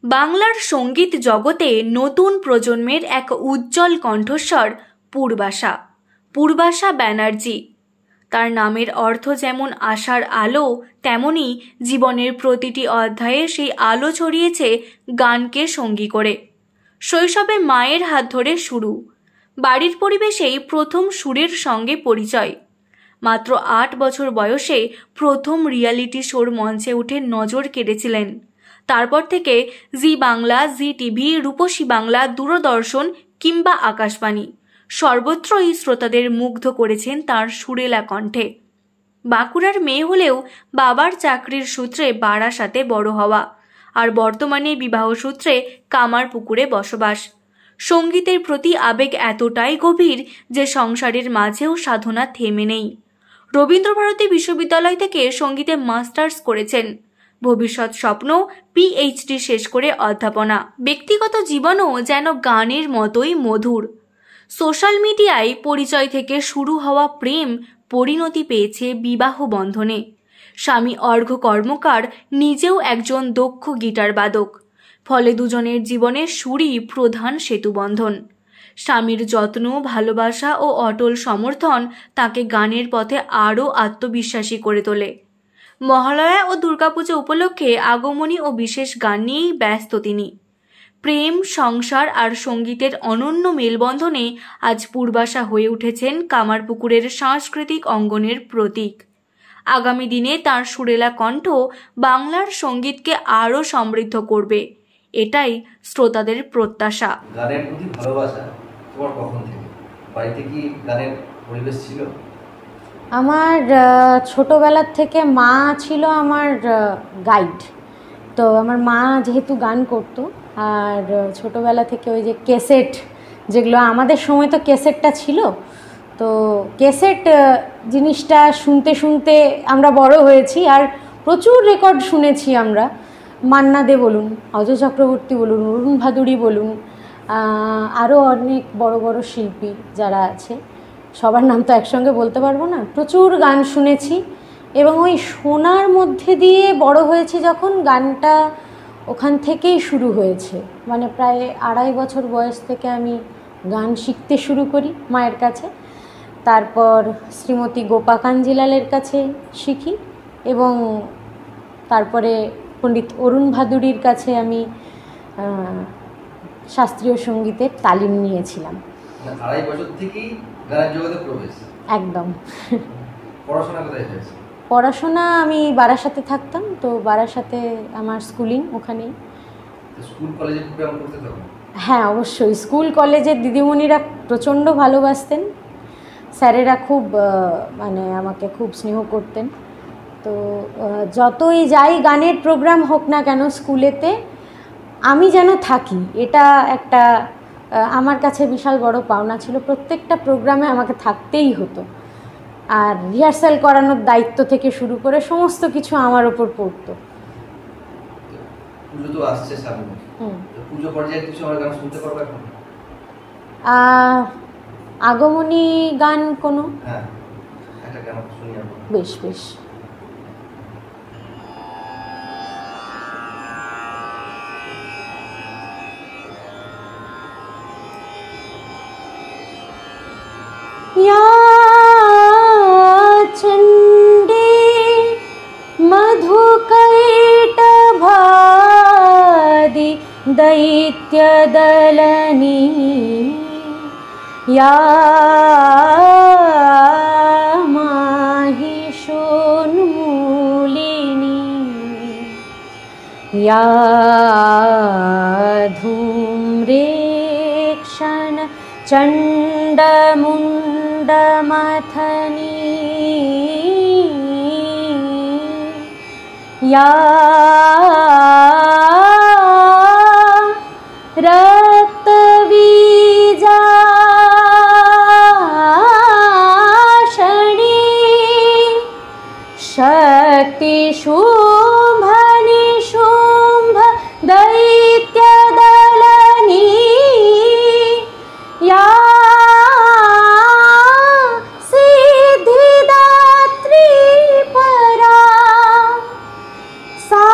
বাংলার সঙ্গীত জগতে নতুন প্রজন্মের এক উজ্জ্বল কণ্ঠস্বর পূর্বাশা। পূর্বাশা ব্যানার্জি। তার নামের অর্থ যেমন আশার আলো, তেমনি জীবনের প্রতিটি অধ্যায়ে সেই আলো ছড়িয়েছে গানকে সঙ্গী করে। শৈশবে মায়ের হাত ধরে শুরু, বাড়ির পরিবেশেই প্রথম সুরের সঙ্গে পরিচয়। মাত্র 8 বছর বয়সে প্রথম রিয়ালিটি শোর মঞ্চে উঠে নজর কেড়েছিলেন। তারপর থেকে জি বাংলা, জি টিভি, রূপসী বাংলা, দূরদর্শন কিংবা আকাশবাণী সর্বত্রই শ্রোতাদের মুগ্ধ করেছেন তার সুরেলা কণ্ঠে। বাঁকুড়ার মেয়ে হলেও বাবার চাকরির সূত্রে বারাসাতে বড় হওয়া, আর বর্তমানে বিবাহ সূত্রে কামারপুকুরে বসবাস। সঙ্গীতের প্রতি আবেগ এতটাই গভীর যে সংসারের মাঝেও সাধনা থেমে নেই। রবীন্দ্রভারতী বিশ্ববিদ্যালয় থেকে সঙ্গীতে মাস্টার্স করেছেন। ভবিষ্যৎ স্বপ্ন পিএইচডি শেষ করে অধ্যাপনা। ব্যক্তিগত জীবনও যেন গানের মতোই মধুর। সোশ্যাল মিডিয়ায় পরিচয় থেকে শুরু হওয়া প্রেম পরিণতি পেয়েছে বিবাহ বন্ধনে। স্বামী অর্ঘ্য কর্মকার নিজেও একজন দক্ষ গিটার বাদক, ফলে দুজনের জীবনের সুরই প্রধান সেতুবন্ধন। স্বামীর যত্ন, ভালোবাসা ও অটল সমর্থন তাকে গানের পথে আরও আত্মবিশ্বাসী করে তোলে। মহালয়া ও দুর্গাপুজো উপলক্ষে আগমনী ও বিশেষ গান নিয়েই ব্যস্ত তিনি। প্রেম, সংসার আর সঙ্গীতের অনন্য মেলবন্ধনে আজ পূর্বাশা হয়ে উঠেছেন কামারপুকুরের সাংস্কৃতিক অঙ্গনের প্রতীক। আগামী দিনে তার সুরেলা কণ্ঠ বাংলার সঙ্গীতকে আরও সমৃদ্ধ করবে, এটাই শ্রোতাদের প্রত্যাশা। গানের প্রতি ভালোবাসা তোমার কখন থেকে? বাড়িতে কি গানের পরিবেশ ছিল? আমার ছোটোবেলার থেকে মা ছিল আমার গাইড। তো আমার মা যেহেতু গান করতো, আর ছোটোবেলা থেকে ওই যে ক্যাসেট, যেগুলো আমাদের সময় তো ক্যাসেটটা ছিল, তো ক্যাসেট জিনিসটা শুনতে শুনতে আমরা বড় হয়েছি, আর প্রচুর রেকর্ড শুনেছি আমরা। মান্না দে বলুন, অজয় চক্রবর্তী বলুন, অরুণ ভাদুড়ী বলুন, আরও অনেক বড় বড় শিল্পী যারা আছে, সবার নাম তো একসঙ্গে বলতে পারবো না। প্রচুর গান শুনেছি এবং ওই শোনার মধ্যে দিয়ে বড় হয়েছি যখন, গানটা ওখান থেকেই শুরু হয়েছে। মানে প্রায় 2.5 বছর বয়স থেকে আমি গান শিখতে শুরু করি মায়ের কাছে। তারপর শ্রীমতী গোপা কাঞ্জিলালের কাছে শিখি এবং তারপরে পণ্ডিত অরুণ ভাদুড়ীর কাছে আমি শাস্ত্রীয় সঙ্গীতের তালিম নিয়েছিলাম। 2.5 বছর থেকেই গানের জগতে প্রবেশ? একদম। পড়াশোনা কোথায় হয়েছে? পড়াশোনা আমি বারাসাতে থাকতাম, তো বারাসাতে আমার স্কুলিং ওখানেই। স্কুল কলেজে প্রোগ্রাম করতে তখন? হ্যাঁ, অবশ্যই। স্কুল কলেজের দিদিমণিরা প্রচণ্ড ভালোবাসতেন, স্যারেরা খুব মানে আমাকে খুব স্নেহ করতেন। তো যতই যাই গানের প্রোগ্রাম হোক না কেন স্কুলেতে, আমি যেন থাকি, এটা একটা আমার কাছে বিশাল বড় পাওনা ছিল। প্রত্যেকটা প্রোগ্রামে আমাকে থাকতেই হতো, আর রিহার্সাল করানোর দায়িত্ব থেকে শুরু করে সমস্ত কিছু আমার ওপর পড়তো। পুজো তো আসছে সামনে, পুজো পর্যায়ে কিছু আমার গান শুনতে পারবো এখন? আগমনী গান কোনো? হ্যাঁ, একটা গান শুনি আমরা। বেশ বেশ। चंडे मधुकैटभादि दैत्यदलनी या माहिषोन्मूलिनी या धूम्रेक्षण चण्डमुण्डमथनी या रक्तबीजाशणी शक्तिशुम्भ निशुम्भ दैत्यदलनी या सिद्धिदात्री परा सा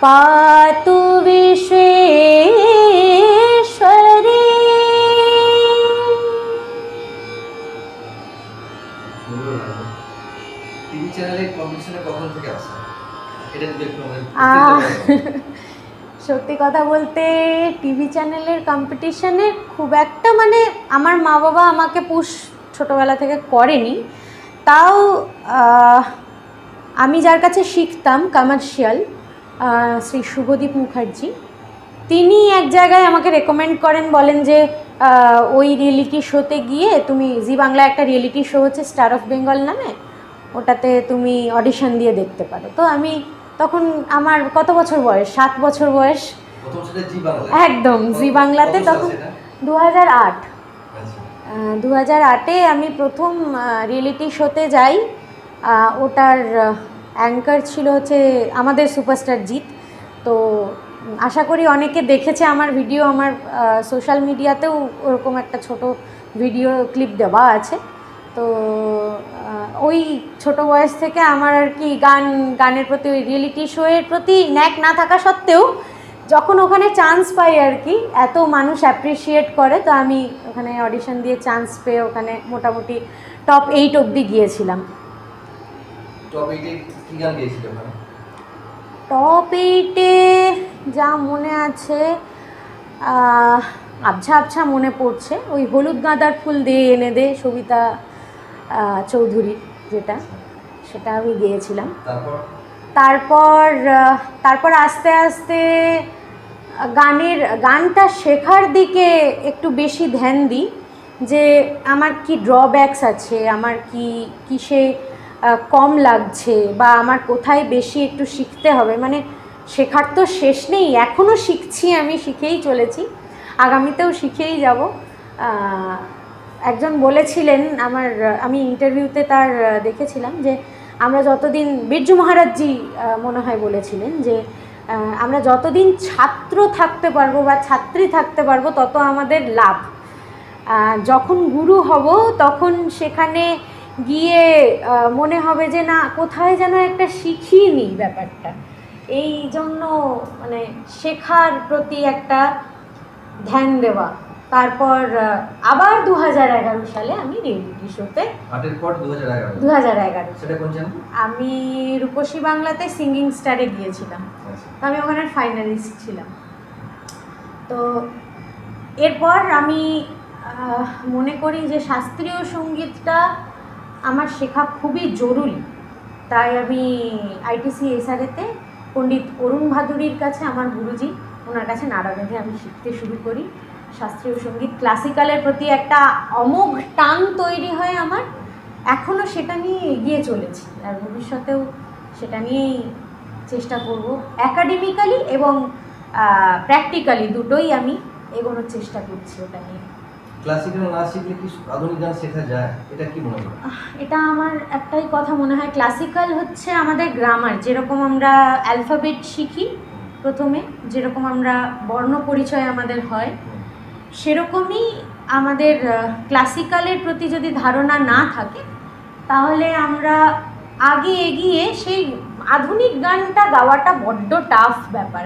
पातु विश्वेश्वरी। টিভি চ্যানেলে কম্পিটিশনে কখন থেকে আসে এটা যদি একটু সত্যি কথা বলতে টিভি চ্যানেলের কম্পিটিশনে খুব একটা মানে আমার মা বাবা আমাকে পুশ ছোটোবেলা থেকে করেনি। তাও আমি যার কাছে শিখতাম কমার্শিয়াল, শ্রী শুভদীপ মুখার্জি, তিনি এক জায়গায় আমাকে রেকমেন্ড করেন, বলেন যে ওই রিয়েলিটি শোতে গিয়ে তুমি, জি বাংলা একটা রিয়েলিটি শো হচ্ছে স্টার অফ বেঙ্গল নামে, ওটাতে তুমি অডিশন দিয়ে দেখতে পারো। তো আমি তখন, আমার কত বছর বয়স, 7 বছর বয়স, একদম জি বাংলাতে, তখন 2008। 2008-এ আমি প্রথম রিয়েলিটি শোতে যাই। ওটার অ্যাঙ্কার ছিল হচ্ছে আমাদের সুপারস্টার জিৎ। তো আশা করি অনেকে দেখেছে আমার ভিডিও, আমার সোশ্যাল মিডিয়াতেও ওরকম একটা ছোট ভিডিও ক্লিপ দেওয়া আছে। তো ওই ছোট বয়স থেকে আমার আর কি গানের প্রতি, ওই রিয়েলিটি শোয়ের প্রতি ন্যাক না থাকা সত্ত্বেও যখন ওখানে চান্স পাই আর কি, এত মানুষ অ্যাপ্রিসিয়েট করে, তো আমি ওখানে অডিশন দিয়ে চান্স পেয়ে ওখানে মোটামুটি টপ 8 অবধি গিয়েছিলাম। টপ 8-এ কি গান গেয়েছিল? টপ 8-এ যা মনে আছে, আবছা আবছা মনে পড়ছে, ওই হলুদ গাঁদার ফুল দিয়ে এনে দে, সবিতা চৌধুরী, যেটা, সেটা আমি গিয়েছিলাম। তারপর আস্তে আস্তে গানটা শেখার দিকে একটু বেশি ধ্যান দিই, যে আমার কি ড্রব্যাকস আছে, আমার কিসে কম লাগছে, বা আমার কোথায় বেশি একটু শিখতে হবে। মানে শেখার তো শেষ নেই, এখনও শিখছি, আমি শিখেই চলেছি, আগামীতেও শিখেই যাব। একজন বলেছিলেন, আমি ইন্টারভিউতে তার দেখেছিলাম, যে আমরা যতদিন, বিরজু মহারাজজি মনে হয় বলেছিলেন, যে আমরা যতদিন ছাত্র থাকতে পারবো বা ছাত্রী থাকতে পারবো তত আমাদের লাভ। যখন গুরু হব তখন সেখানে গিয়ে মনে হবে যে না, কোথায় যেন একটা শিখিনি ব্যাপারটা। এই জন্য মানে শেখার প্রতি একটা ধ্যান দেওয়া। তারপর আবার 2011 সালে আমি রিয়েলিটি শোতে, 2011 সেটা কোন চ্যানেল? আমি রূপসী বাংলাতে সিঙ্গিং স্টারে গিয়েছিলাম। আমি ওখানে ফাইনালিস্ট ছিলাম। তো এরপর আমি মনে করি যে শাস্ত্রীয় সঙ্গীতটা আমার শেখা খুবই জরুরি। তাই আমি আইটিসি এসআরএতে পণ্ডিত অরুণ ভাদুরীর কাছে, আমার গুরুজি, ওনার কাছে নাড়া বেঁধে আমি শিখতে শুরু করি শাস্ত্রীয় সঙ্গীত। ক্লাসিক্যালের প্রতি একটা অমোঘ টান তৈরি হয় আমার, এখনও সেটা নিয়ে এগিয়ে চলেছি, আর ভবিষ্যতেও সেটা নিয়েই চেষ্টা করব। অ্যাকাডেমিক্যালি এবং প্র্যাকটিক্যালি দুটোই আমি এগোনোর চেষ্টা করছি ওটা নিয়ে। ক্লাসিক্যাল না শিখলে কি আধুনিক গান শেখা যায়, এটা কি মনে হয়? এটা আমার একটাই কথা মনে হয়, ক্লাসিক্যাল হচ্ছে আমাদের গ্রামার, যেরকম আমরা অ্যালফাবেট শিখি প্রথমে, যেরকম আমরা বর্ণ পরিচয় আমাদের হয়, সেরকমই আমাদের ক্লাসিক্যালের প্রতি যদি ধারণা না থাকে, তাহলে আমরা আগে এগিয়ে সেই আধুনিক গানটা গাওয়াটা বড্ড টাফ ব্যাপার।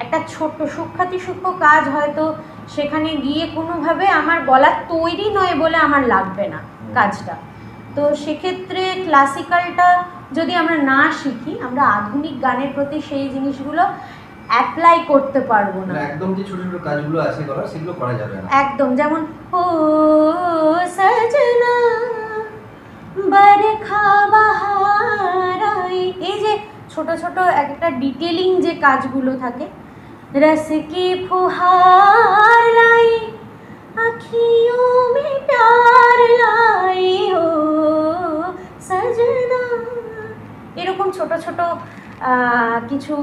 একটা ছোট্ট সূক্ষ্ম কাজ হয়তো সেখানে গিয়ে কোনোভাবে আমার গলা তৈরি নয় বলে আমার লাগবে না কাজটা। তো সেক্ষেত্রে ক্লাসিক্যালটা যদি আমরা না শিখি, আমরা আধুনিক গানের প্রতি সেই জিনিসগুলো অ্যাপ্লাই করতে পারবো না। একদম যে ছোট ছোট কাজগুলো আছে করার, সেগুলো করা যাবে না একদম। যেমন ও সজনা বরখা বাহার আই, এই যে ছোট ছোট একটা ডিটেলিং যে কাজগুলো থাকে, रस की फुहार लाई आँखियों में प्यार लाई हो सजना, এরকম ছোট ছোট কিছু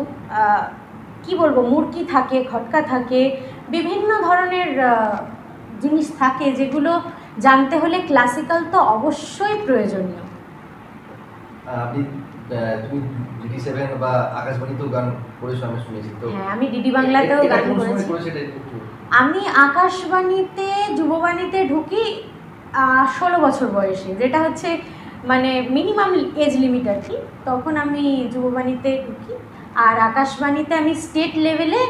কি বলবো, মুরকি থাকে, খটকা থাকে, বিভিন্ন ধরনের জিনিস থাকে, যেগুলো জানতে হলে ক্লাসিক্যাল তো অবশ্যই প্রয়োজনীয়। তুমি ডিডি7 বা আকাশবাণীতেও গান করেছো আমি শুনেছি। তো হ্যাঁ, আমি ডিডি বাংলাতেও গান করেছি। আমি আকাশবাণীতে, যুববাণীতে ঢুকি 16 বছর বয়সে, যেটা হচ্ছে মানে মিনিমাম এজ লিমিট আর কি। তখন আমি যুববাণীতে ঢুকি আর আকাশবাণীতে আমি স্টেট লেভেলে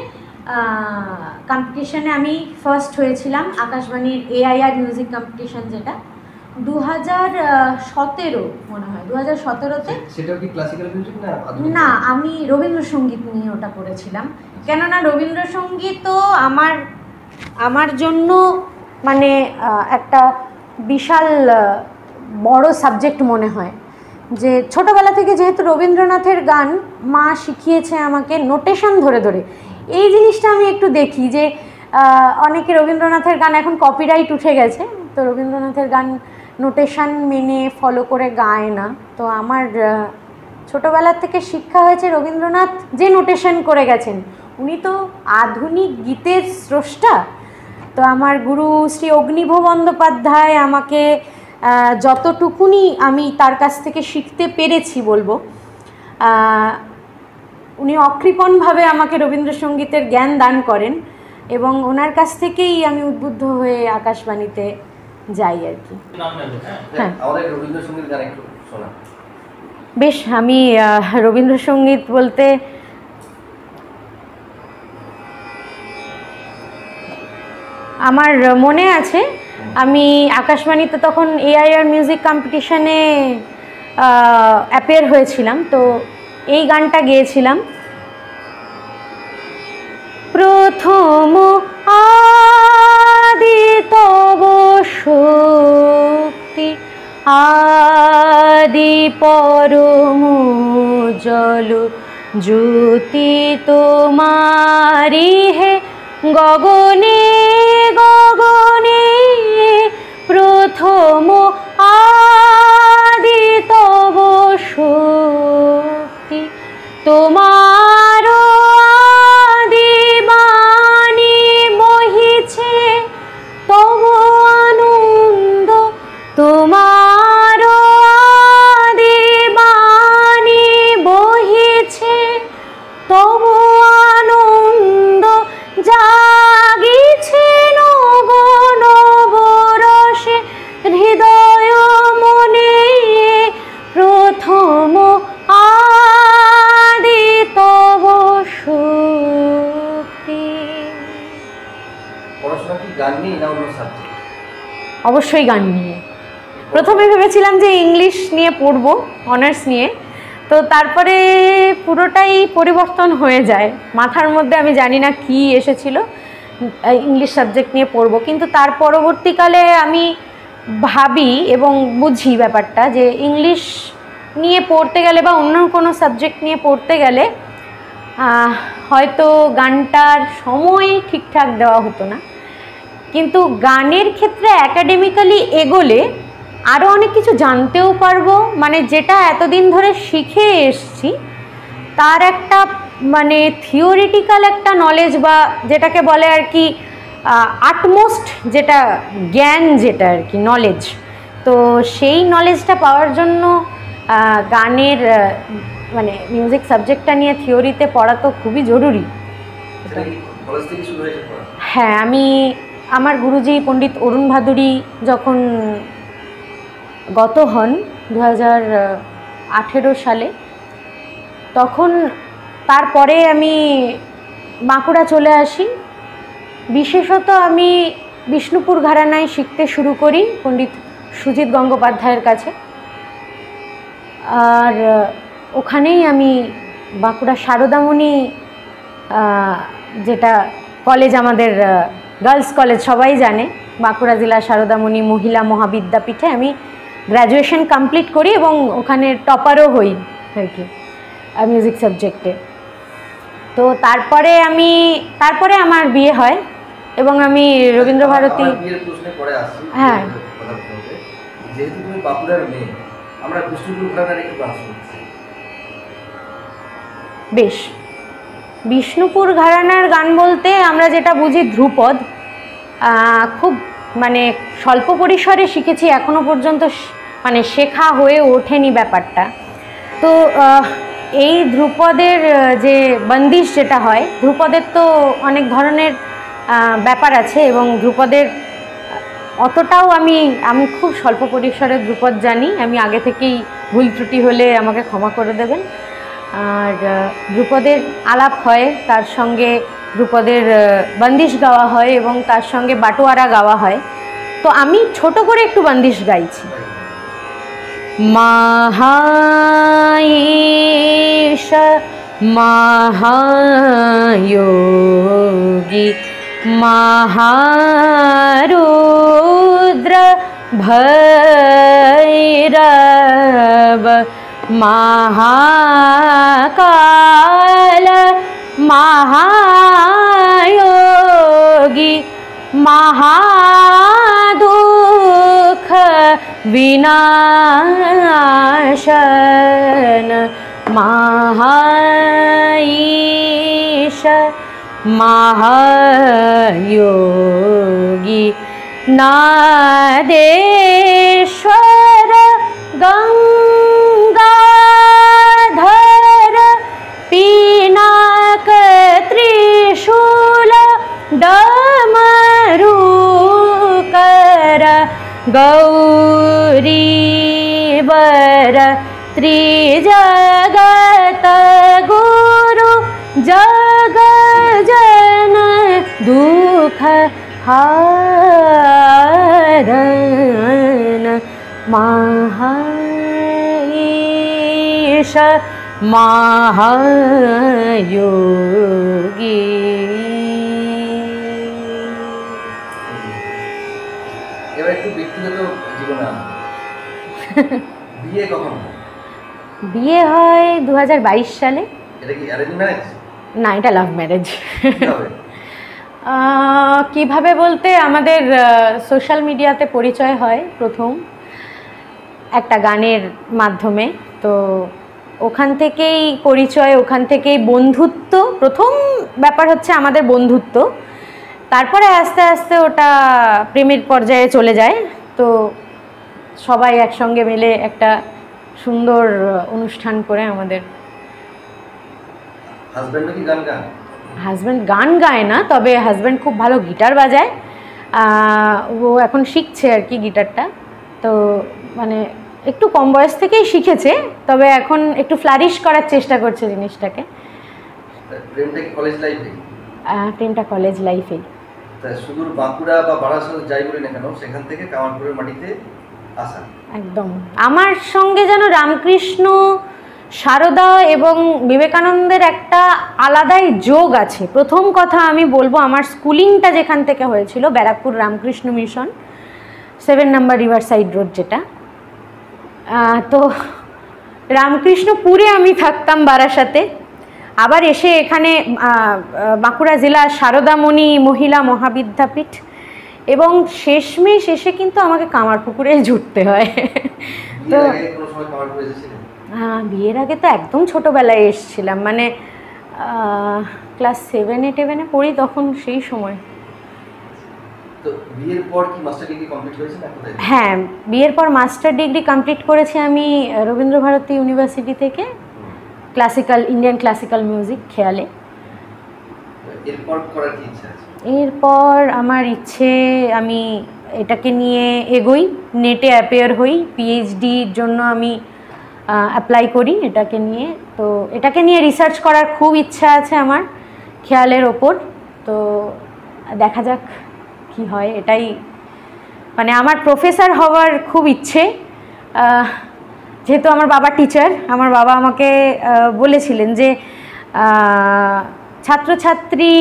কম্পিটিশানে আমি ফার্স্ট হয়েছিলাম, আকাশবাণীর AIR মিউজিক কম্পিটিশান, যেটা 2017 মনে হয়, 2017-তে। সেটাও কি ক্লাসিক্যাল মিউজিক না? না, আমি রবীন্দ্রসঙ্গীত নিয়ে ওটা করেছিলাম। কেননা রবীন্দ্রসঙ্গীতও আমার জন্য মানে একটা বিশাল বড় সাবজেক্ট মনে হয়। যে ছোটোবেলা থেকে যেহেতু রবীন্দ্রনাথের গান মা শিখিয়েছে আমাকে নোটেশন ধরে ধরে, এই জিনিসটা আমি একটু দেখি যে অনেকে রবীন্দ্রনাথের গান এখন কপিরাইট উঠে গেছে, তো রবীন্দ্রনাথের গান নোটেশন মেনে ফলো করে গায় না। তো আমার ছোটোবেলার থেকে শিক্ষা হয়েছে রবীন্দ্রনাথ যে নোটেশন করে গেছেন, উনি তো আধুনিক গীতের স্রষ্টা। তো আমার গুরু শ্রী অগ্নিভ বন্দ্যোপাধ্যায় আমাকে যতটুকুনি আমি তার কাছ থেকে শিখতে পেরেছি বলবো, উনি অকৃপণভাবে আমাকে রবীন্দ্রসঙ্গীতের জ্ঞান দান করেন এবং ওনার কাছ থেকেই আমি উদ্বুদ্ধ হয়ে আকাশবাণীতে যাই আর কি। হ্যাঁ, আমাদের রবীন্দ্রসঙ্গীত গান একটু শোনা। বেশ, আমি রবীন্দ্রসঙ্গীত বলতে আমার মনে আছে আমি আকাশবাণীতে তখন AIR মিউজিক কম্পিটিশানে অ্যাপিয়ার হয়েছিলাম, তো এই গানটা গেয়েছিলাম। প্রথম আদি তব শক্তি, আদি পরম জল জ্যোতি তোমারি হে গগনে গগনে, প্রথম আদি তব শক্তি, তোমার আদি বাণী বহিছে তব আনন্দ, তোমার আদি বাণী বহিছে তব আনন্দ, জাগিছে নগণ বরসে হৃদয় মনে, প্রথম আদি তব শক্তি। পড়াশোনা কি গান নিয়ে না অন্য সাবজেক্ট? অবশ্যই গান নিয়ে। প্রথমে ভেবেছিলাম যে ইংলিশ নিয়ে পড়বো, অনার্স নিয়ে, তো তারপরে পুরোটাই পরিবর্তন হয়ে যায়। মাথার মধ্যে আমি জানি না কি এসেছিল, ইংলিশ সাবজেক্ট নিয়ে পড়বো, কিন্তু তার পরবর্তীকালে আমি ভাবি এবং বুঝি ব্যাপারটা যে ইংলিশ নিয়ে পড়তে গেলে বা অন্য কোনো সাবজেক্ট নিয়ে পড়তে গেলে হয়তো গানটার সময় ঠিকঠাক দেওয়া হতো না, কিন্তু গানের ক্ষেত্রে অ্যাকাডেমিক্যালি এগোলে আরও অনেক কিছু জানতেও পারবো, মানে যেটা এতদিন ধরে শিখে এসছি তার একটা মানে থিওরিটিক্যাল একটা নলেজ, বা যেটাকে বলে আর কি আটমোস্ট যেটা জ্ঞান, যেটা আর কি নলেজ, তো সেই নলেজটা পাওয়ার জন্য গানের মানে মিউজিক সাবজেক্টটা নিয়ে থিওরিতে পড়া তো খুবই জরুরি। হ্যাঁ, আমি আমার গুরুজি পণ্ডিত অরুণ ভাদুড়ী যখন গত হন 2018 সালে, তখন তারপরে আমি বাঁকুড়া চলে আসি। বিশেষত আমি বিষ্ণুপুর ঘরানায় শিখতে শুরু করি পণ্ডিত সুজিত গঙ্গোপাধ্যায়ের কাছে, আর ওখানেই আমি বাঁকুড়া শারদামণি, যেটা কলেজ আমাদের গার্লস কলেজ সবাই জানে, বাঁকুড়া জেলা শারদামণি মহিলা মহাবিদ্যাপীঠে আমি গ্র্যাজুয়েশন কমপ্লিট করি এবং ওখানে টপারও হই আর কি মিউজিক সাবজেক্টে। তো তারপরে আমার বিয়ে হয় এবং আমি রবীন্দ্রভারতী। হ্যাঁ, যেহেতু তুমি বাঁকুড়ার মেয়ে, আমরা বিষ্ণুপুর ঘরানার একটু গান শুনছি। বেশ, বিষ্ণুপুর ঘরানার গান বলতে আমরা যেটা বুঝি ধ্রুপদ, খুব মানে স্বল্প পরিসরে শিখেছি, এখনো পর্যন্ত মানে শেখা হয়ে ওঠেনি ব্যাপারটা। তো এই ধ্রুপদের যে বন্দিশ যেটা হয়, ধ্রুপদের তো অনেক ধরনের ব্যাপার আছে এবং ধ্রুপদের অতটাও আমি খুব স্বল্প পরিসরে ধ্রুপদ জানি। আমি আগে থেকেই ভুল ত্রুটি হলে আমাকে ক্ষমা করে দেবেন। আর ধ্রুপদের আলাপ হয়, তার সঙ্গে ধ্রুপদের বন্দিশ গাওয়া হয় এবং তার সঙ্গে বাটোয়ারা গাওয়া হয়। তো আমি ছোট করে একটু বন্দিশ গাইছি। মহাঈশ মহায়োগী মহারুদ্র ভৈরব মহাকাল মহায়োগী महादुख विनाशन महाईश महायोगी नादेश्वर गंगाधर पिनाक त्रिशूल डमरूकर गौरीवर त्रिजगत गुरु जग जन दुख हारन महाईश महायोगी। এবার একটু ব্যক্তিগত জীবনে বিয়ে কখন? বিয়ে হয় 2022 সালে। এটা কি অ্যারেঞ্জ ম্যারেজ? না, এটা লাভ ম্যারেজ। কিভাবে বলতে, আমাদের সোশ্যাল মিডিয়াতে পরিচয় হয় প্রথম একটা গানের মাধ্যমে। তো ওখান থেকেই পরিচয়, ওখান থেকেই বন্ধুত্ব। প্রথম ব্যাপার হচ্ছে আমাদের বন্ধুত্ব, তারপরে আস্তে আস্তে ওটা প্রেমের পর্যায়ে চলে যায়। তো সবাই একসঙ্গে মিলে একটা সুন্দর অনুষ্ঠান করে আমাদের। হাজব্যান্ডও কি গান গান? হাজব্যান্ড গান গায় না, তবে হাজব্যান্ড খুব ভালো গিটার বাজায়। ও এখন শিখছে আর কি গিটারটা। তো মানে একটু কম বয়স থেকেই শিখেছে, তবে এখন একটু ফ্লারিশ করার চেষ্টা করছে জিনিসটাকে। প্রেমটা কি কলেজ লাইফে? প্রেমটা কলেজ লাইফেই। সুদূর বাঁকুড়া বা বারাসাত যাই বলি না কেন, সেখান থেকে কামারপুরের মাটিতে আসা। একদম আমার সঙ্গে যেন রামকৃষ্ণ, সারদা এবং বিবেকানন্দের একটা আলাদাই যোগ আছে। প্রথম কথা আমি বলবো, আমার স্কুলিংটা যেখান থেকে হয়েছিল ব্যারাকপুর রামকৃষ্ণ মিশন, 7 নম্বর রিভার সাইড রোড যেটা। তো রামকৃষ্ণপুরে আমি থাকতাম বারাসাতে, আবার এসে এখানে বাঁকুড়া জেলা সারদামণি মহিলা মহাবিদ্যাপীঠ, এবং শেষমেশ এসে কিন্তু আমাকে কামারপুকুরে জুটতে হয়। তো বিয়ের আগে তো একদম ছোটোবেলায় এসেছিলাম, মানে ক্লাস 7-8 পড়ি তখন, সেই সময়। তো বিয়ের পর কি মাস্টার ডিগ্রি কমপ্লিট হয়েছে না? হ্যাঁ, বিয়ের পর মাস্টার ডিগ্রি কমপ্লিট করেছি আমি রবীন্দ্রভারতী ইউনিভার্সিটি থেকে, ক্লাসিক্যাল, ইন্ডিয়ান ক্লাসিক্যাল মিউজিক, খেয়ালে। এরপর করার কি ইচ্ছা আছে? এরপর আমার ইচ্ছে, আমি এটাকে নিয়ে এগোই, নেটে অ্যাপিয়ার হই, পিএইচডির জন্য আমি অ্যাপ্লাই করি এটাকে নিয়ে। তো এটাকে নিয়ে রিসার্চ করার খুব ইচ্ছা আছে আমার, খেয়ালের ওপর। তো দেখা যাক কি হয়। এটাই মানে আমার প্রফেসর হওয়ার খুব ইচ্ছে, যেহেতু আমার বাবা টিচার। আমার বাবা আমাকে বলেছিলেন যে ছাত্রছাত্রী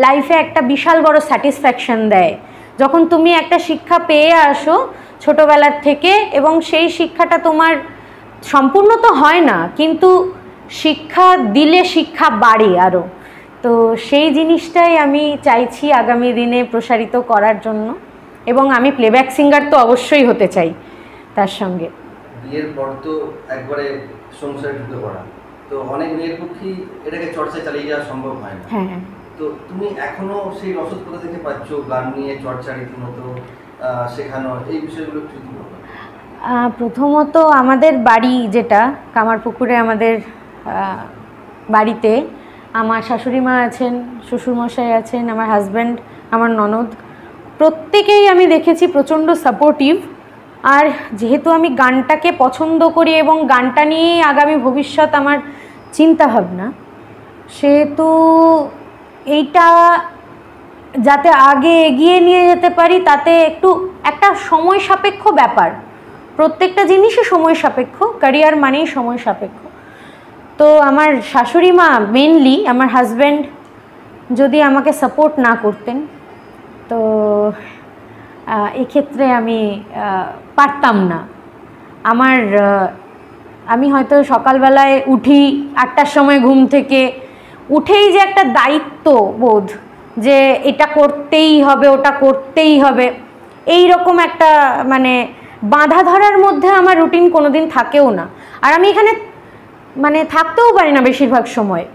লাইফে একটা বিশাল বড় স্যাটিসফ্যাকশন দেয় যখন তুমি একটা শিক্ষা পেয়ে আসো ছোটোবেলার থেকে, এবং সেই শিক্ষাটা তোমার সম্পূর্ণ তো হয় না, কিন্তু শিক্ষা দিলে শিক্ষা বাড়ে আরও। তো সেই জিনিসটাই আমি চাইছি আগামী দিনে প্রসারিত করার জন্য, এবং আমি প্লেব্যাক সিঙ্গার তো অবশ্যই হতে চাই তার সঙ্গে। বিয়ের পর তো একবারে সংসারে ঢুকে পড়া, তো অনেক মেয়ের পক্ষেই এটাকে চর্চা চালিয়ে যাওয়া সম্ভব হয় না। হ্যাঁ, তো তুমি এখনো সেই রসদ কোথা থেকে পাচ্ছ গান নিয়ে চর্চা রীতিমতো শেখানো, এই বিষয়গুলো কি বলবো? প্রথমত আমাদের বাড়ি যেটা কামারপুকুরে, আমাদের বাড়িতে আমার শাশুড়ি মা আছেন, শ্বশুরমশাই আছেন, আমার হাজব্যান্ড, আমার ননদ, প্রত্যেকেই আমি দেখেছি প্রচণ্ড সাপোর্টিভ। আর যেহেতু আমি গানটাকে পছন্দ করি এবং গানটা নিয়েই আগামী ভবিষ্যৎ আমার চিন্তাভাবনা, সেহেতু এইটা যাতে আগে এগিয়ে নিয়ে যেতে পারি তাতে একটা সময় সাপেক্ষ ব্যাপার, প্রত্যেকটা জিনিসই সময় সাপেক্ষ, ক্যারিয়ার মানেই সময় সাপেক্ষ। তো আমার শাশুড়ি মা মেনলি, আমার হাজব্যান্ড যদি আমাকে সাপোর্ট না করতেন তো এক্ষেত্রে আমি পারতাম না। আমি হয়তো সকালবেলায় উঠি 8টার সময় ঘুম থেকে, উঠেই যে একটা দায়িত্ব বোধ যে এটা করতেই হবে ওটা করতেই হবে, এই রকম একটা মানে বাঁধা ধরার মধ্যে আমার রুটিন কোনোদিন থাকেও না। আর আমি এখানে মানে থাকতেও পারি না বেশিরভাগ সময়।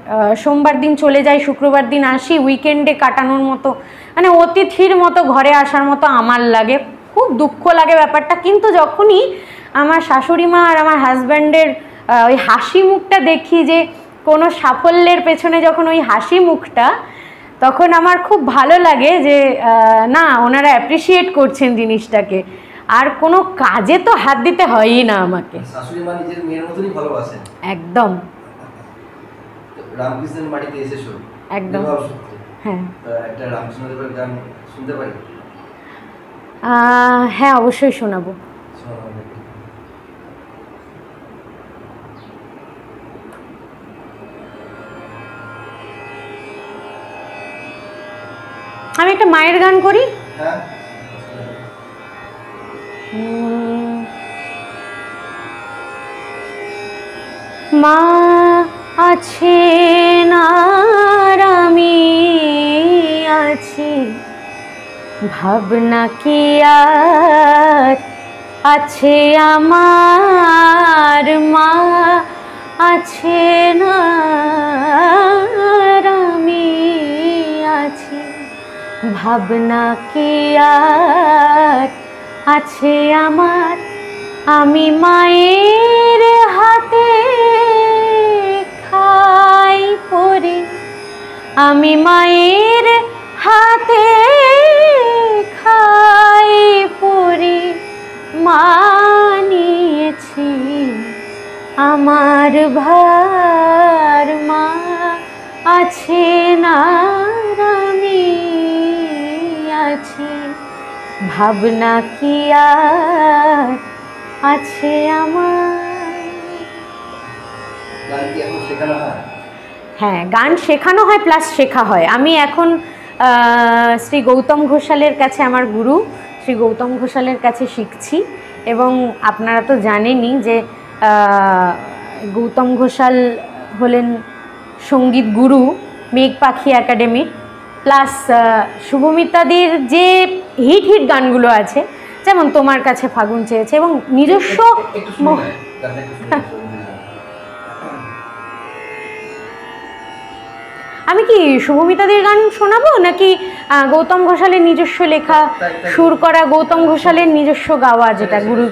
সোমবার দিন চলে যাই, শুক্রবার দিন আসি, উইকেন্ডে কাটানোর মতো মানে অতিথির মতো ঘরে আসার মতো আমার লাগে, খুব দুঃখ লাগে ব্যাপারটা। কিন্তু যখনই আমার শাশুড়ি মা আর আমার হাজব্যান্ডের ওই হাসি মুখটা দেখি, যে কোনো সাফল্যের পেছনে যখন ওই হাসি মুখটা, তখন আমার খুব ভালো লাগে যে না, ওনারা অ্যাপ্রিসিয়েট করছেন জিনিসটাকে। আর কোনো কাজে তো হাত দিতে হয়ই না আমাকে। শাশুড়ি মা নিজের মেয়ের মতনই ভালোবাসেন। একদম। রামকৃষ্ণের বাড়িতে এসেছো একদম। হ্যাঁ, একটা রামকৃষ্ণদেবের গান শুনতে পারি? হ্যাঁ, অবশ্যই শোনাবো। আমি একটা মায়ের গান করি। হ্যাঁ। মা আছে না আমি আছি, ভাবনা কি আর আছে আমার, মা আছে না আমি আছি, ভাবনা কি আর আছে আমার। আমি মায়ের হাতে খাই পড়ি, আমি মায়ের হাতে খাই পড়ি, মানিয়েছি আমার ভার, মা আছে না আমি আছি, ভাবনা কি আর আছে আমার। গান কি এখন শেখানো হয়? হ্যাঁ, গান শেখানো হয় প্লাস শেখা হয়। আমি এখন শ্রী গৌতম ঘোষালের কাছে, আমার গুরু শ্রী গৌতম ঘোষালের কাছে শিখছি। এবং আপনারা তো জানেনই যে গৌতম ঘোষাল হলেন সঙ্গীত গুরু মেঘ পাখি একাডেমির, প্লাস শুভমিতাদির যে হিট গানগুলো আছে, যেমন তোমার কাছে ফাগুন চেয়েছে, এবং নিজস্ব আমি কি শুভমিতাদির গান শোনাবো নাকি গৌতম ঘোষালের নিজস্ব লেখা সুর করা, গৌতম ঘোষালের নিজস্ব গাওয়া যেটা গুরু?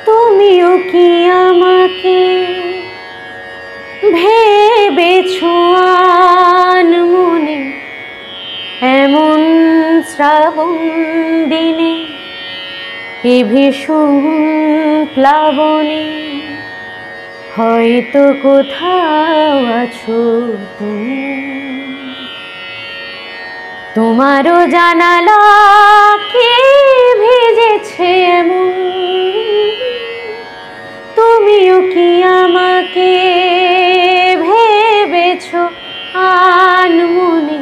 তুমিও কি আমাকে ভেবেছো আনমনে, এমন শ্রাবণ দিনে এ ভীষণ প্লাবনে, হয়তো কোথাও আছো তুমি, তোমারও জানালা কে ভেজেছে এমন, তুমিও কি আমাকে ভেবেছো আনমনে,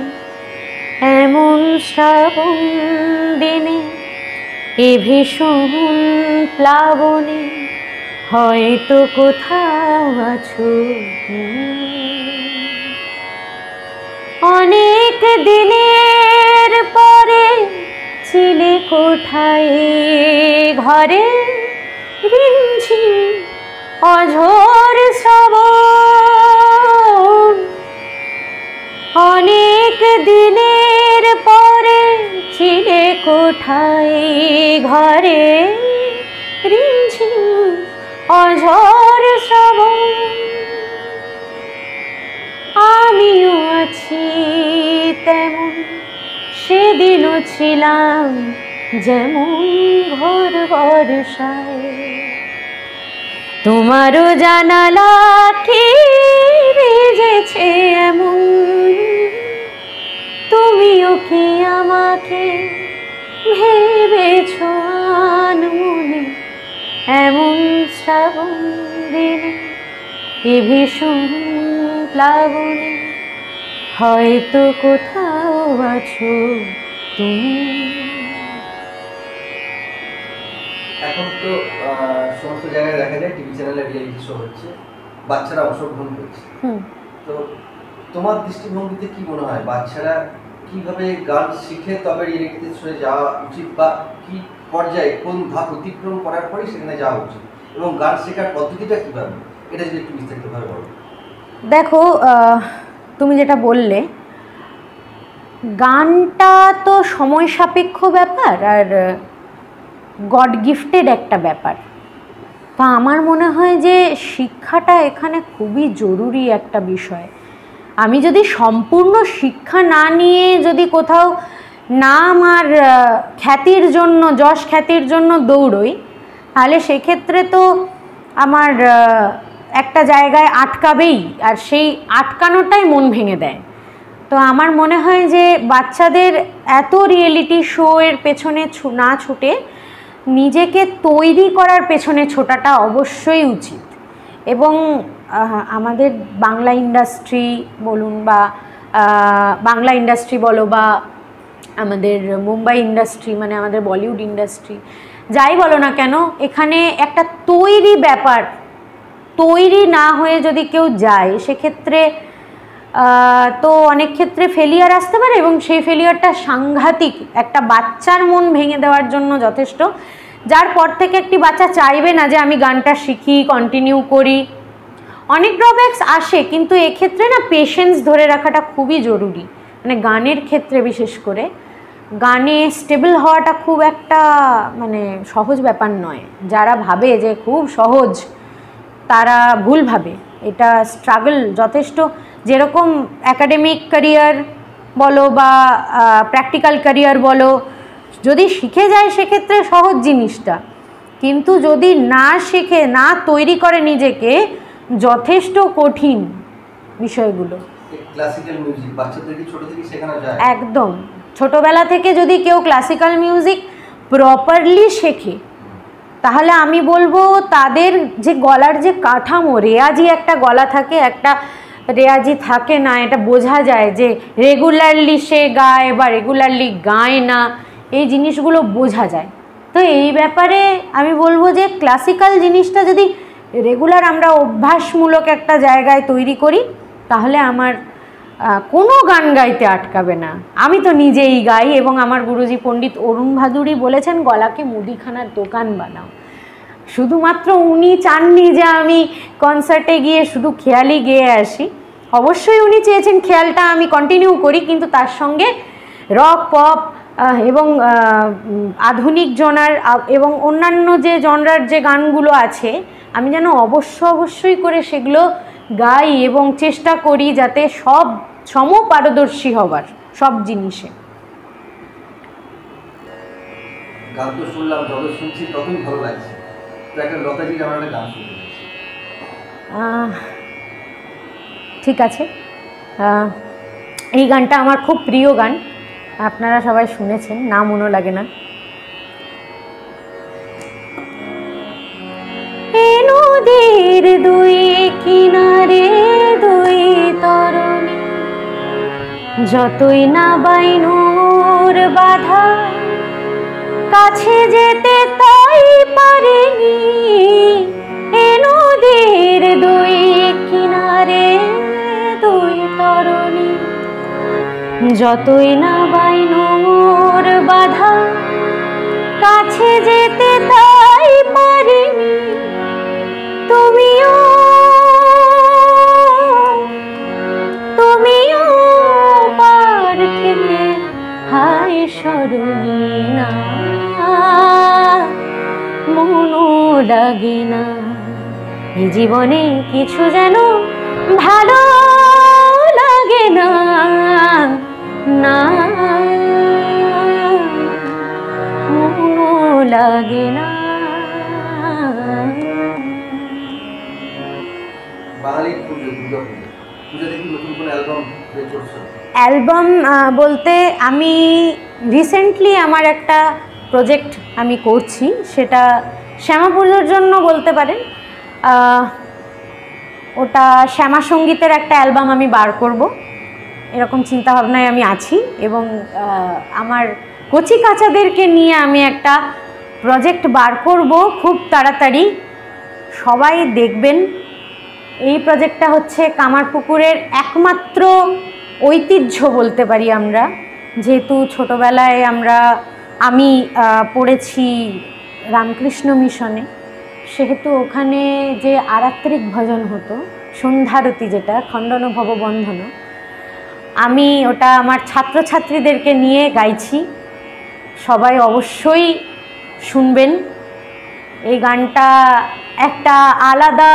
এমন শ্রাবণ দিনে এ ভীষণ প্লাবনে, হয়তো কোথাও আছো তুমি। অনেক দিনের পরে চিলে কোঠায় ঘরে রিমঝিম অঝোর শ্রাবণ, অনেক দিনের পরে ছিলে কোঠায় ঘরে রিমঝিম অঝোর শ্রাবণ, আমিও আছি তেমন, সেদিনও ছিলাম যেমন ঘোর বর্ষায়। তোমারও জানালা কে রেজেছে এমন, তুমিও কি আমাকে ভেবেছ আনমনে, এমন শ্রাবণ দিনে এ ভীষণ প্লাবনে হয়তো কোথাও আছো তুমি। এখন তো সমস্ত জায়গায় দেখা যায় টিভি চ্যানেলে রিয়েলিটি শো হচ্ছে, বাচ্চারা অংশগ্রহণ করছে। তো তোমার দৃষ্টিভঙ্গিতে কি মনে হয় বাচ্চারা কিভাবে গান শিখে তবে রিয়েলিটি শোয়ে যাওয়া উচিত, বা কি পর্যায়ে কোন ধাপ অতিক্রম করার পরে সেখানে যাওয়া উচিত, এবং গান শেখার পদ্ধতিটা কীভাবে, এটা যদি একটু বিস্তারিতভাবে বলো। দেখো, তুমি যেটা বললে, গানটা তো সময় সাপেক্ষ ব্যাপার আর গড গিফটেড একটা ব্যাপার। তো আমার মনে হয় যে শিক্ষাটা এখানে খুবই জরুরি একটা বিষয়। আমি যদি সম্পূর্ণ শিক্ষা না নিয়ে যদি কোথাও নাম আর খ্যাতির জন্য, যশ খ্যাতির জন্য দৌড়ই, তাহলে সেক্ষেত্রে তো আমার একটা জায়গায় আটকাবেই, আর সেই আটকানোটাই মন ভেঙে দেয়। তো আমার মনে হয় যে বাচ্চাদের এত রিয়েলিটি শো এর পেছনে না ছুটে নিজেকে তৈরি করার পেছনে ছোটাটা অবশ্যই উচিত। এবং আমাদের বাংলা ইন্ডাস্ট্রি বলুন, বা বাংলা ইন্ডাস্ট্রি বলো, বা আমাদের মুম্বাই ইন্ডাস্ট্রি মানে আমাদের বলিউড ইন্ডাস্ট্রি, যাই বলো না কেন, এখানে একটা তৈরি ব্যাপার, তৈরি না হয়ে যদি কেউ যায় সেক্ষেত্রে তো অনেক ক্ষেত্রে ফেলিয়ার আসতে পারে, এবং সেই ফেলিয়ারটা সাংঘাতিক, একটা বাচ্চার মন ভেঙে দেওয়ার জন্য যথেষ্ট, যার পর থেকে একটি বাচ্চা চাইবে না যে আমি গানটা শিখি, কন্টিনিউ করি। অনেক ড্রব্যাকস আসে, কিন্তু এক্ষেত্রে না পেশেন্স ধরে রাখাটা খুবই জরুরি। মানে গানের ক্ষেত্রে বিশেষ করে গানে স্টেবল হওয়াটা খুব একটা মানে সহজ ব্যাপার নয়। যারা ভাবে যে খুব সহজ তারা ভুল ভাবে, এটা স্ট্রাগল যথেষ্ট। যেরকম অ্যাকাডেমিক ক্যারিয়ার বলো বা প্র্যাকটিক্যাল ক্যারিয়ার বলো, যদি শিখে যায় সেক্ষেত্রে সহজ জিনিসটা, কিন্তু যদি না শেখে, না তৈরি করে নিজেকে, যথেষ্ট কঠিন বিষয়গুলো। ক্লাসিক্যাল মিউজিক বাচ্চাদেরকে ছোট থেকে শেখানো যায়? একদম, ছোটবেলা থেকে যদি কেউ ক্লাসিক্যাল মিউজিক প্রপারলি শেখে, তাহলে আমি বলবো তাদের যে গলার যে কাঠামো, রেয়াজি একটা গলা থাকে, একটা রেয়াজি থাকে না, এটা বোঝা যায় যে রেগুলারলি সে গায় বা রেগুলারলি গায় না, এই জিনিসগুলো বোঝা যায়। তো এই ব্যাপারে আমি বলবো যে ক্লাসিক্যাল জিনিসটা যদি রেগুলার আমরা অভ্যাসমূলক একটা জায়গায় তৈরি করি, তাহলে আমার কোনো গান গাইতে আটকাবে না। আমি তো নিজেই গাই, এবং আমার গুরুজি পণ্ডিত অরুণ ভাদুড়ী বলেছেন গলাকে মুদিখানার দোকান বানাও। শুধুমাত্র উনি চাননি যে আমি কনসার্টে গিয়ে শুধু খেয়ালি গেয়ে আসি, অবশ্যই উনি চেয়েছেন খেয়ালটা আমি কন্টিনিউ করি, কিন্তু তার সঙ্গে রক, পপ এবং আধুনিক জনার এবং অন্যান্য যে জনরার যে গানগুলো আছে, আমি যেন অবশ্যই করে সেগুলো গাই এবং চেষ্টা করি যাতে সব সমপারদর্শী হবার সব জিনিসে। গান তো শুনলাম, যত শুনছি ততই ভালো লাগছে। তো একটা লতাজির আমরা গান শুনতে চাইছি। ঠিক আছে, এই গানটা আমার খুব প্রিয় গান, আপনারা সবাই শুনেছেন, না মনে লাগে না। নদীর দুই কিনারে দুই তরুণী, যতই না বাইনুর বাধা, কাছে যেতে তাই পারেনি। এ নদীর দুই কিনারে দুই তরুণী, যতই না বাইনুর বাধা, কাছে যেতে তাই পারেনি। তুমিও পার থেকে হায় সরুণ না, মনও লাগে না, এই জীবনে কিছু যেন ভালো লাগে না, না মনও লাগে না। বাঙালির পুজো, দুর্গাপুজো, পুজোতে কি নতুন কোনো অ্যালবাম বের করছো? অ্যালবাম বলতে আমি রিসেন্টলি আমার একটা প্রজেক্ট আমি করছি, সেটা শ্যামা পুজোর জন্য বলতে পারেন। ওটা শ্যামা সঙ্গীতের একটা অ্যালবাম আমি বার করব, এরকম চিন্তাভাবনায় আমি আছি। এবং আমার কচি কাচাদেরকে নিয়ে আমি একটা প্রজেক্ট বার করব খুব তাড়াতাড়ি, সবাই দেখবেন। এই প্রজেক্টটা হচ্ছে কামারপুকুরের একমাত্র ঐতিহ্য বলতে পারি আমরা, যেহেতু ছোটোবেলায় আমি পড়েছি রামকৃষ্ণ মিশনে, সেহেতু ওখানে যে আরাত্রিক ভজন হতো, সন্ধ্যারতি যেটা খণ্ডন ভব বন্ধন, আমি ওটা আমার ছাত্রছাত্রীদেরকে নিয়ে গাইছি। সবাই অবশ্যই শুনবেন। এই গানটা একটা আলাদা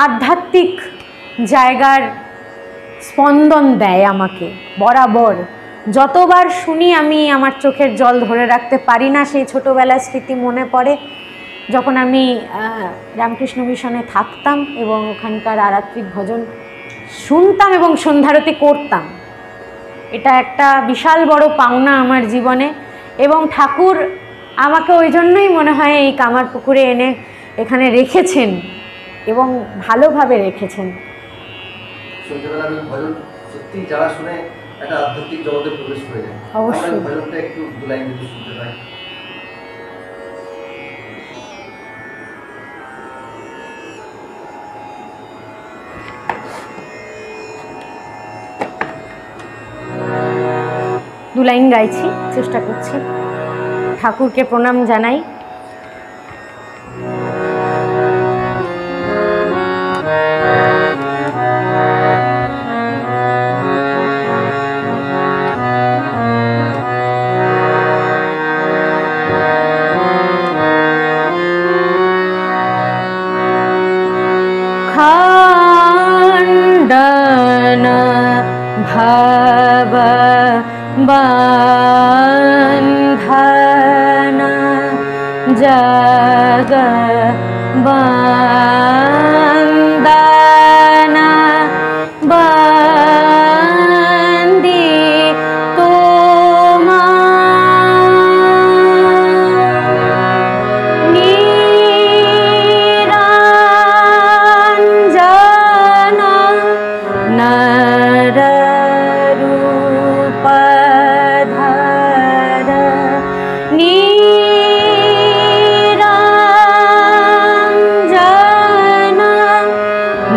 আধ্যাত্মিক জায়গার স্পন্দন দেয় আমাকে বরাবর। যতবার শুনি আমি আমার চোখের জল ধরে রাখতে পারি না। সেই ছোটোবেলার স্মৃতি মনে পড়ে যখন আমি রামকৃষ্ণ মিশনে থাকতাম এবং ওখানকার আরাত্রিক ভজন শুনতাম এবং সন্ধ্যারতি করতাম। এটা একটা বিশাল বড় পাওনা আমার জীবনে, এবং ঠাকুর আমাকে ওই জন্যই মনে হয় এই কামারপুকুরে এনে এখানে রেখেছেন এবং ভালোভাবে রেখেছেন। সন্ধ্যাবেলা আমি ভজন সত্যি যারা শুনে একটা আধ্যাত্মিক জগতে প্রবেশ করে যায়। অবশ্যই। আমরা ভজনটা একটু দু লাইন যদি শুনতে পাই। দু লাইন গাইছি, চেষ্টা করছি। ঠাকুরকে প্রণাম জানাই। খণ্ডন ভব বন্ধন জগ বন্দন বন্দি তোমার নিরঞ্জন নররূপধর নিরঞ্জন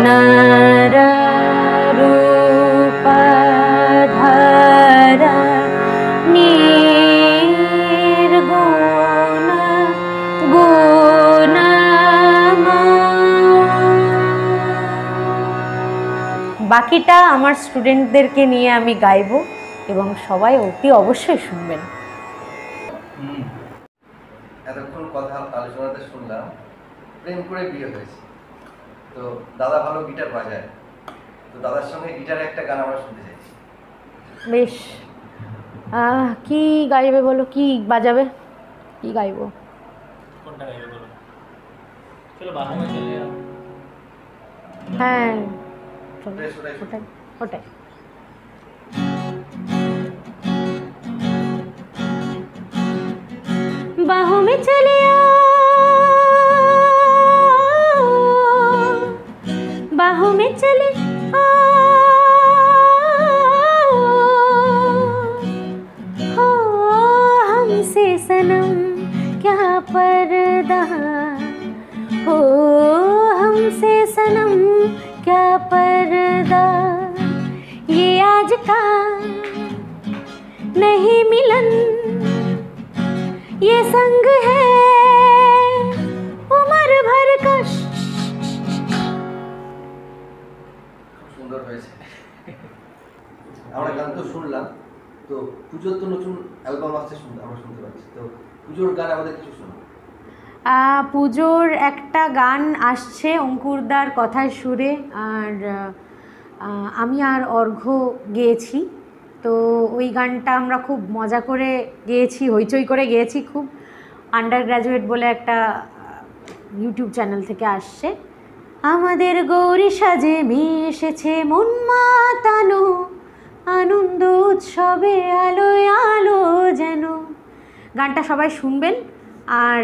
নররূপধর নির্গুণ গুণময়। বাকিটা আমার স্টুডেন্টদেরকে নিয়ে আমি গাইবো এবং সবাই অতি অবশ্যই শুনবেন। এতক্ষণ কথা আলোচনাতে শুনলাম প্রেম করে বিয়ে হয়েছে, তো দাদা ভালো গিটার বাজায়, তো দাদার সঙ্গে গিটারে একটা গান আমরা শুনতে চাইছি। বেশ, কি গাইবে বলো, কি বাজাবে, কি গাইবো? কোনটা গাইবে বলো? চলো বাহামে চলে যাও। হ্যাঁ চলো, বেশ, ওটাই শুনি। ওটাই ওটাই। बाहों में चले आओ, बाहों में चले आओ, हो हमसे सनम क्या पर्दा, हो हमसे सनम क्या पर्दा, ये आज का नहीं मिलन, ये संग है उम्र भर का। খুব সুন্দর হয়েছে। আমরা গান তো শুনলাম, তো তো পুজোর তো নতুন অ্যালবাম আসছে, আমরা শুনতে পাচ্ছি, তো পুজোর গান আমাদের কিছু শোনো। পুজোর একটা গান আসছে অঙ্কুরদার কথায় সুরে, আর আমি আর অর্ঘ্য গেয়েছি। তো ওই গানটা আমরা খুব মজা করে গেয়েছি, হইচই করে গেয়েছি খুব। আন্ডার গ্র্যাজুয়েট বলে একটা ইউটিউব চ্যানেল থেকে আসছে। আমাদের গৌরী সাজে মেয়ে এসেছে মন মাতানো, আনন্দ উৎসবে আলোয় আলো যেন। গানটা সবাই শুনবেন। আর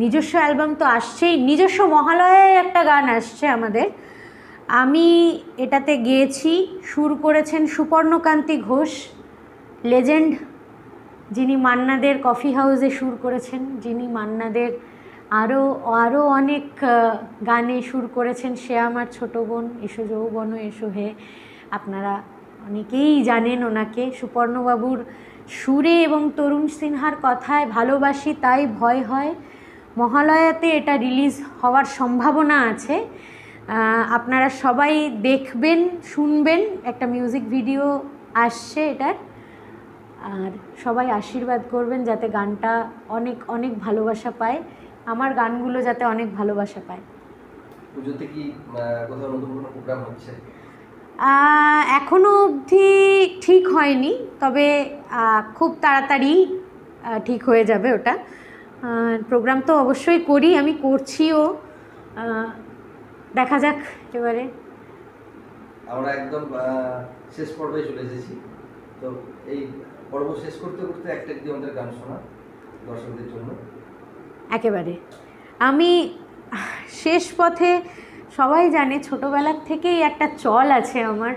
নিজস্ব অ্যালবাম তো আসছেই, নিজস্ব মহালয়ায় একটা গান আসছে আমাদের। আমি এটাতে গেয়েছি, সুর করেছেন সুপর্ণকান্তি ঘোষ, লেজেন্ড, যিনি মান্নাদের কফি হাউসে সুর করেছেন, যিনি মান্নাদের আরও অনেক গানে সুর করেছেন। সে আমার ছোট বোন, এসো যৌবন এসো হে, আপনারা অনেকেই জানেন ওনাকে। সুপর্ণবাবুর সুরে এবং তরুণ সিনহার কথায় ভালোবাসি তাই ভয় হয়, মহালয়াতে এটা রিলিজ হওয়ার সম্ভাবনা আছে। আপনারা সবাই দেখবেন, শুনবেন, একটা মিউজিক ভিডিও আসছে এটার। আর সবাই আশীর্বাদ করবেন যাতে গানটা অনেক অনেক ভালোবাসা পায়, আমার গানগুলো যাতে অনেক ভালোবাসা পায়। পুজোতে কি কোথাও নতুন কোনো প্রোগ্রাম হচ্ছে? এখনও অবধি ঠিক হয়নি, তবে খুব তাড়াতাড়ি ঠিক হয়ে যাবে ওটা। প্রোগ্রাম তো অবশ্যই করি, আমি করছিও, দেখা যাক এবারে। আমরা একদম শেষ পর্বে চলে এসেছি, তো এই পর্ব শেষ করতে করতে একটা যদি আমাদের গান শোনা দর্শকদের জন্য। একেবারে আমি শেষ পথে, সবাই জানে ছোটোবেলার থেকেই একটা চল আছে আমার,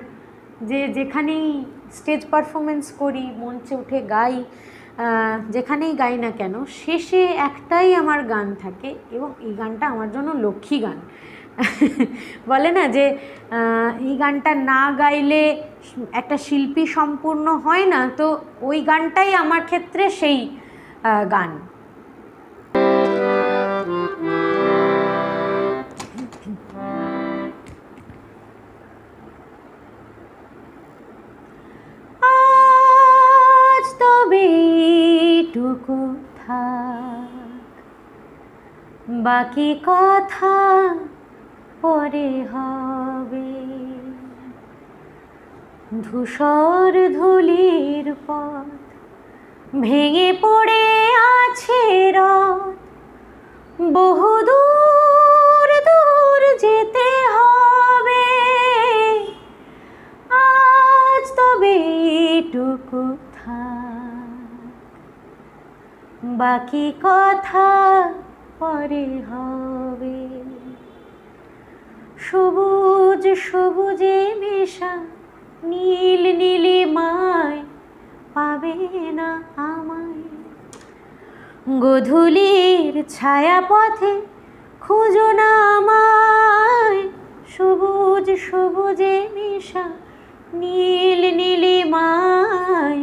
যে যেখানেই স্টেজ পারফরমেন্স করি, মঞ্চে উঠে গাই, যেখানেই গাই না কেন, শেষে একটাই আমার গান থাকে, এবং এই গানটা আমার জন্য লক্ষ্মী গান। বলে না যে এই গানটা না গাইলে একটা শিল্পী সম্পূর্ণ হয় না, তো ওই গানটাই আমার ক্ষেত্রে সেই গান। আজ তবে এইটুকু থাক, বাকি কথা পরে হবে। ধূসর ধূলির পথ ভেঙে পড়ে আছে রথ, বহু দূর দূর যেতে হবে। আজ তবে এইটুকু থাক, বাকি কথা পরে হবে। সবুজ সবুজে মেশা নীল নীলিমায় পাবে না আমায়। গোধূলির ছায়া পথে খুঁজো না আমায়। সবুজ সবুজে মেশা নীল নীলিমায়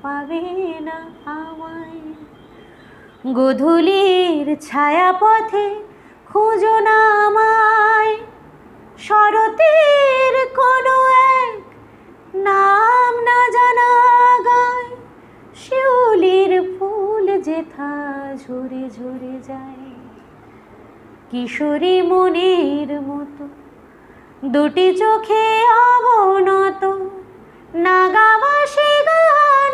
পাবে না আমায়। গোধূলির ছায়া পথে খুঁজো না আমায়। শরতের কোনো এক নাম না জানা গায়, শিউলির ফুল যেথা ঝরে ঝরে যায়। কিশোরী মনের মতো দুটি চোখে অবনত, না গাওয়া সে গান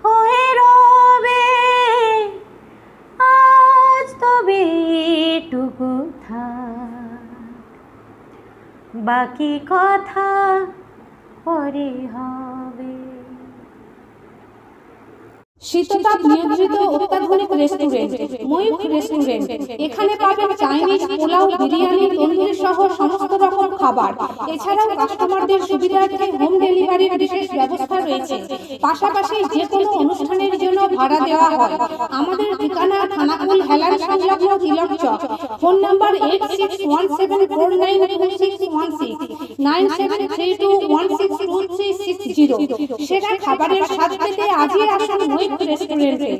হয়ে রবে। আজ তবে এইটুকু থাক, বাকি কথা পরে হবে। শীততাপ নিয়ন্ত্রিত অত্যাধুনিক রেস্টুরেন্ট ময়ূখ রেস্টুরেন্ট। এখানে পাবেন চাইনিজ, পোলাও, বিরিয়ানি, তন্দুরি সহ সমস্ত রকম খাবার। এছাড়াও কাস্টমারদের সুবিধার্থে হোম ডেলিভারির বিশেষ ব্যবস্থা রয়েছে। পাশাপাশি যে কোনো অনুষ্ঠানের জন্য ভাড়া দেওয়া হয়। আমাদের ঠিকানা থানাকুল হেলান সংলগ্ন তিলক চক। Phone number 8617492616 9732162360। সেরা খাবারের স্বাদ পেতে আজই আসুন ময়ূখ রেস্টুরেন্টে।